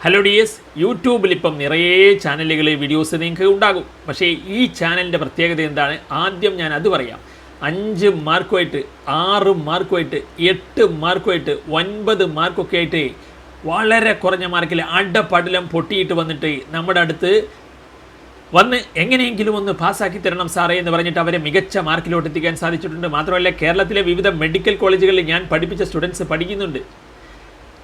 Hello dears, യൂട്യൂബിൽ ഇപ്പം നിറയെ ചാനലുകൾ വീഡിയോസ് നിങ്ങൾക്ക് ഉണ്ടാകും. പക്ഷേ ഈ ചാനലിൻ്റെ പ്രത്യേകത എന്താണ്? ആദ്യം ഞാൻ അത് പറയാം. 5 മാർക്കുമായിട്ട് 6 മാർക്കുമായിട്ട് 8 മാർക്കുമായിട്ട് 9 മാർക്കൊക്കെ ആയിട്ട് വളരെ കുറഞ്ഞ മാർക്കിൽ അടപടലം പൊട്ടിയിട്ട് വന്നിട്ട് നമ്മുടെ അടുത്ത് വന്ന് എങ്ങനെയെങ്കിലും ഒന്ന് പാസ്സാക്കി തരണം സാറേ എന്ന് പറഞ്ഞിട്ട് അവരെ മികച്ച മാർക്കിലോട്ട് എത്തിക്കാൻ സാധിച്ചിട്ടുണ്ട്. മാത്രമല്ല, കേരളത്തിലെ വിവിധ മെഡിക്കൽ കോളേജുകളിൽ ഞാൻ പഠിപ്പിച്ച സ്റ്റുഡൻസ് പഠിക്കുന്നുണ്ട്.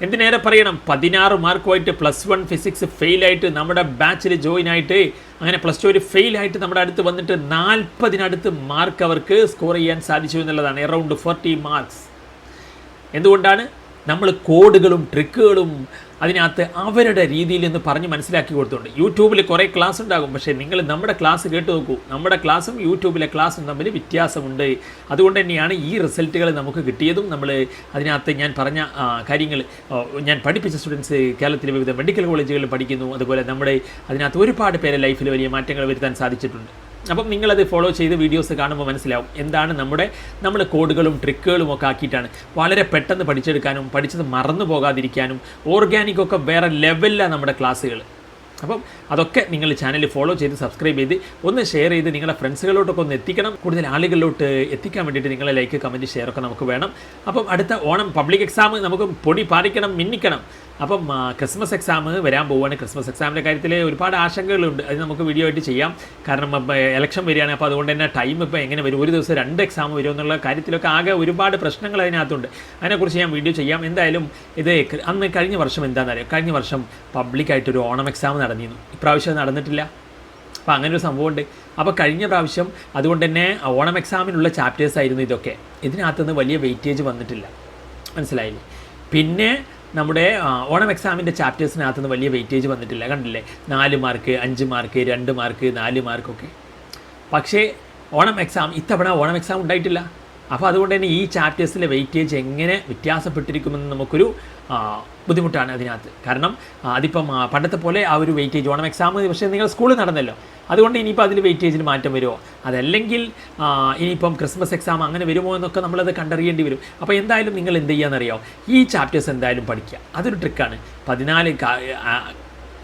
എന്തിനേറെ പറയണം, 16 മാർക്കുമായിട്ട് +1 ഫിസിക്സ് ഫെയിലായിട്ട് നമ്മുടെ ബാച്ചിൽ ജോയിൻ ആയിട്ട്, അങ്ങനെ +2 ഒരു ഫെയിലായിട്ട് നമ്മുടെ അടുത്ത് വന്നിട്ട് 40-നടുത്ത് മാർക്ക് അവർക്ക് സ്കോർ ചെയ്യാൻ സാധിച്ചു എന്നുള്ളതാണ്. Around 40 marks. എന്തുകൊണ്ടാണ്? നമ്മൾ കോഡുകളും ട്രിക്കുകളും അതിനകത്ത് അവരുടെ രീതിയിൽ നിന്ന് പറഞ്ഞ് മനസ്സിലാക്കി കൊടുത്തുണ്ട്. യൂട്യൂബിൽ കുറേ ക്ലാസ് ഉണ്ടാകും, പക്ഷേ നിങ്ങൾ നമ്മുടെ ക്ലാസ് കേട്ട് നോക്കൂ. നമ്മുടെ ക്ലാസ്സും യൂട്യൂബിലെ ക്ലാസ്സും തമ്മിൽ വ്യത്യാസമുണ്ട്. അതുകൊണ്ട് തന്നെയാണ് ഈ റിസൾട്ടുകൾ നമുക്ക് കിട്ടിയതും. നമ്മൾ അതിനകത്ത് ഞാൻ പറഞ്ഞ കാര്യങ്ങൾ, ഞാൻ പഠിപ്പിച്ച സ്റ്റുഡൻസ് കേരളത്തിലെ വിവിധ മെഡിക്കൽ കോളേജുകളിൽ പഠിക്കുന്നു. അതുപോലെ നമ്മുടെ അതിനകത്ത് ഒരുപാട് പേരെ ലൈഫിൽ വലിയ മാറ്റങ്ങൾ വരുത്താൻ സാധിച്ചിട്ടുണ്ട്. അപ്പം നിങ്ങളത് ഫോളോ ചെയ്ത് വീഡിയോസ് കാണുമ്പോൾ മനസ്സിലാവും എന്താണ് നമ്മൾ കോഡുകളും ട്രിക്കുകളും ഒക്കെ ആക്കിയിട്ടാണ് വളരെ പെട്ടെന്ന് പഠിച്ചെടുക്കാനും പഠിച്ചത് മറന്നു പോകാതിരിക്കാനും. ഓർഗാനിക്കൊക്കെ വേറെ ലെവലിലാണ് നമ്മുടെ ക്ലാസ്സുകൾ. അപ്പം അതൊക്കെ നിങ്ങൾ ചാനൽ ഫോളോ ചെയ്ത് സബ്സ്ക്രൈബ് ചെയ്ത് ഒന്ന് ഷെയർ ചെയ്ത് നിങ്ങളുടെ ഫ്രണ്ട്സുകളിലോട്ടൊക്കെ ഒന്ന് എത്തിക്കണം. കൂടുതൽ ആളുകളിലോട്ട് എത്തിക്കാൻ വേണ്ടിയിട്ട് നിങ്ങളെ ലൈക്ക്, കമൻറ്റ്, ഷെയറൊക്കെ നമുക്ക് വേണം. അപ്പം അടുത്ത ഓണം പബ്ലിക് എക്സാം നമുക്ക് പൊടി പാറിക്കണം, മിന്നിക്കണം. അപ്പം ക്രിസ്മസ് എക്സാം വരാൻ പോവുകയാണ്. ക്രിസ്മസ് എക്സാമിൻ്റെ കാര്യത്തിൽ ഒരുപാട് ആശങ്കകളുണ്ട്. അത് നമുക്ക് വീഡിയോ ആയിട്ട് ചെയ്യാം. കാരണം ഇലക്ഷൻ വരികയാണ്. അപ്പോൾ അതുകൊണ്ട് തന്നെ ടൈം ഇപ്പോൾ എങ്ങനെ വരും, ഒരു ദിവസം 2 എക്സാം വരും എന്നുള്ള കാര്യത്തിലൊക്കെ ആകെ ഒരുപാട് പ്രശ്നങ്ങൾ അതിനകത്തുണ്ട്. അതിനെക്കുറിച്ച് ഞാൻ വീഡിയോ ചെയ്യാം. എന്തായാലും ഇത് അന്ന് കഴിഞ്ഞ വർഷം എന്താണെന്നറിയാം, കഴിഞ്ഞ വർഷം പബ്ലിക്കായിട്ടൊരു ഓണം എക്സാം നടന്നിരുന്നു. ഇപ്രാവശ്യം നടന്നിട്ടില്ല. അപ്പോൾ അങ്ങനെ ഒരു സംഭവമുണ്ട്. അപ്പോൾ കഴിഞ്ഞ പ്രാവശ്യം അതുകൊണ്ട് തന്നെ ഓണം എക്സാമിനുള്ള ചാപ്റ്റേഴ്സ് ആയിരുന്നു ഇതൊക്കെ. ഇതിനകത്തുനിന്ന് വലിയ വെയിറ്റേജ് വന്നിട്ടില്ല, മനസ്സിലായില്ലേ? പിന്നെ നമ്മുടെ ഓണം എക്സാമിൻ്റെ ചാപ്റ്റേഴ്സിനകത്തുനിന്ന് വലിയ വെയിറ്റേജ് വന്നിട്ടില്ല. കണ്ടില്ലേ, 4 മാർക്ക്, 5 മാർക്ക്, 2 മാർക്ക്, 4 മാർക്കൊക്കെ. പക്ഷേ ഇത്തവണ ഓണം എക്സാം ഉണ്ടായിട്ടില്ല. അപ്പോൾ അതുകൊണ്ട് തന്നെ ഈ ചാപ്റ്റേഴ്സിലെ വെയിറ്റേജ് എങ്ങനെ വ്യത്യാസപ്പെട്ടിരിക്കുമെന്ന് നമുക്കൊരു ബുദ്ധിമുട്ടാണ് അതിനകത്ത്. കാരണം അതിപ്പം പണ്ടത്തെ പോലെ ആ ഒരു വെയിറ്റേജ് ഓണം എക്സാം പക്ഷേ നിങ്ങൾ സ്കൂളിൽ നടന്നല്ലോ, അതുകൊണ്ട് ഇനിയിപ്പോൾ അതിൽ വെയിറ്റേജിൽ മാറ്റം വരുമോ, അതല്ലെങ്കിൽ ഇനിയിപ്പം ക്രിസ്മസ് എക്സാം അങ്ങനെ വരുമോ എന്നൊക്കെ നമ്മളത് കണ്ടറിയേണ്ടി വരും. അപ്പോൾ എന്തായാലും നിങ്ങൾ എന്ത് ചെയ്യാമെന്നറിയാമോ, ഈ ചാപ്റ്റേഴ്സ് എന്തായാലും പഠിക്കുക. അതൊരു ട്രിക്കാണ്. 14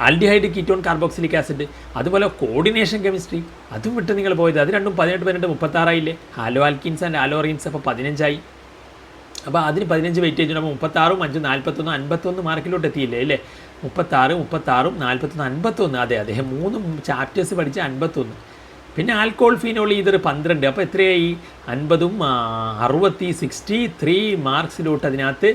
ആൽഡിഹൈഡ് കീറ്റോൺ കാർബോക്സിലിക് ആസിഡ്, അതുപോലെ കോർഡിനേഷൻ കെമിസ്ട്രി, അതും വിട്ട് നിങ്ങൾ പോയത്. അത് രണ്ടും 18, 18, 36 ആയില്ലേ. ഹാലോ ആൽക്കീൻസ് ആൻഡ് ഹാലോറീൻസ് അപ്പോൾ 15 ആയി. അപ്പോൾ അതിന് 15 വെയിറ്റേജ് ഉണ്ടാകുമ്പോൾ 36, 5, 41, 51 മാർക്കിലോട്ട് എത്തിയില്ലേ അല്ലേ. 36, 41, 51. അതെ, അദ്ദേഹം 3 ചാപ്റ്റേഴ്സ് പഠിച്ച് 51. പിന്നെ ആൽക്കോൾ ഫീനോൾ ഈതർ 12. അപ്പോൾ എത്രയായി? 50ഉം 60, 63 മാർക്സിലോട്ട് അതിനകത്ത്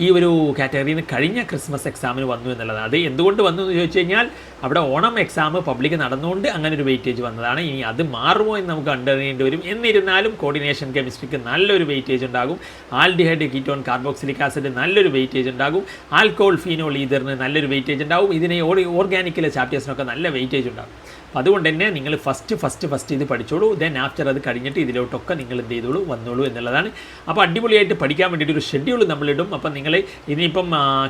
ഈ ഒരു കാറ്റഗറിയിൽ നിന്ന് കഴിഞ്ഞ ക്രിസ്മസ് എക്സാമിന് വന്നു എന്നുള്ളതാണ്. അത് എന്തുകൊണ്ട് വന്നു എന്ന് ചോദിച്ചു കഴിഞ്ഞാൽ അവിടെ ഓണം എക്സാം പബ്ലിക് നടന്നുകൊണ്ട് അങ്ങനെ ഒരു വെയിറ്റേജ് വന്നതാണ്. ഇനി അത് മാറുമോ എന്ന് നമുക്ക് കണ്ടറിയേണ്ടി വരും. എന്നിരുന്നാലും കോർഡിനേഷൻ കെമിസ്ട്രിക്ക് നല്ലൊരു വെയിറ്റേജ് ഉണ്ടാകും. ആൽഡിഹൈഡ് കീറ്റോൺ കാർബോക്സിലിക് ആസിഡ് നല്ലൊരു വെയിറ്റേജ് ഉണ്ടാകും. ആൽക്കോൾ ഫീനോൾ ഈതറിന് നല്ലൊരു വെയിറ്റേജ് ഉണ്ടാകും. ഇതിനെ ഓർഗാനിക്കിലെ ചാപ്റ്റേഴ്സിനൊക്കെ നല്ല വെയിറ്റേജ് ഉണ്ടാകും. അപ്പോൾ അതുകൊണ്ട് തന്നെ നിങ്ങൾ ഫസ്റ്റ് ഇത് പഠിച്ചോളൂ. ദെൻ ആഫ്റ്റർ അത് കഴിഞ്ഞിട്ട് ഇതിലോട്ടൊക്കെ നിങ്ങൾ എന്ത് ചെയ്തോളൂ, വന്നോളൂ എന്നുള്ളതാണ്. അപ്പോൾ അടിപൊളിയായിട്ട് പഠിക്കാൻ വേണ്ടിയിട്ട് ഒരു ഷെഡ്യൂൾ നമ്മളിടും. അപ്പം നിങ്ങൾ ഇനിയിപ്പം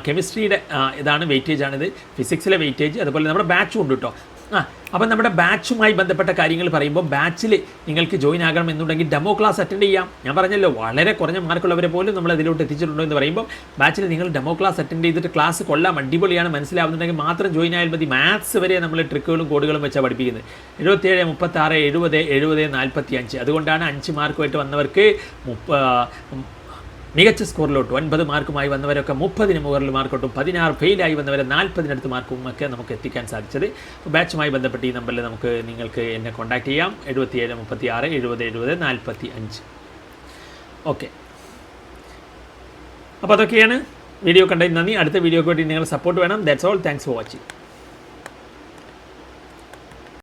കെമിസ്ട്രിയുടെ ഇതാണ് വെയിറ്റേജാണിത്, ഫിസിക്സിലെ വെയിറ്റേജ്, അതുപോലെ നമ്മുടെ ബാച്ചും ഉണ്ട് കേട്ടോ. അപ്പം നമ്മുടെ ബാച്ചുമായി ബന്ധപ്പെട്ട കാര്യങ്ങൾ പറയുമ്പോൾ ബാച്ചിൽ നിങ്ങൾക്ക് ജോയിൻ ആകണം എന്നുണ്ടെങ്കിൽ ഡെമോ ക്ലാസ് അറ്റൻഡ് ചെയ്യാം. ഞാൻ പറഞ്ഞല്ലോ, വളരെ കുറഞ്ഞ മാർക്കുള്ളവരെ പോലും നമ്മൾ അതിലോട്ട് എത്തിച്ചിട്ടുണ്ടോ എന്ന് പറയുമ്പോൾ ബാച്ചിൽ നിങ്ങൾ ഡെമോ ക്ലാസ് അറ്റൻഡ് ചെയ്തിട്ട് ക്ലാസ് കൊള്ളാം, അടിപൊളിയാണ്, മനസ്സിലാവുന്നുണ്ടെങ്കിൽ മാത്രം ജോയിൻ ആയാൽ മതി. മാത്സ് വരെ നമ്മൾ ട്രിക്കുകളും കോഡുകളും വെച്ചാൽ പഠിപ്പിക്കുന്നത്. 77, 36, 70, 70, 45. അതുകൊണ്ടാണ് 5 മാർക്കുമായിട്ട് വന്നവർക്ക് മികച്ച സ്കോറിലോട്ട് 9 മാർക്കുമായി വന്നവരൊക്കെ 30-ന് മുകളിൽ മാർക്കോട്ടും 16 ഫെയിലായി വന്നവരെ 40-നടുത്ത് മാർക്കും ഒക്കെ നമുക്ക് എത്തിക്കാൻ സാധിച്ചത്. ബാച്ചുമായി ബന്ധപ്പെട്ട് ഈ നമ്പറിൽ നിങ്ങൾക്ക് എന്നെ കോൺടാക്ട് ചെയ്യാം. 77, 36, 70, 70, 45. ഓക്കെ, അപ്പോൾ അതൊക്കെയാണ് വീഡിയോ കണ്ടതിന് നന്ദി. അടുത്ത വീഡിയോക്ക് വേണ്ടി നിങ്ങൾ സപ്പോർട്ട് വേണം. That's all. Thanks for watching.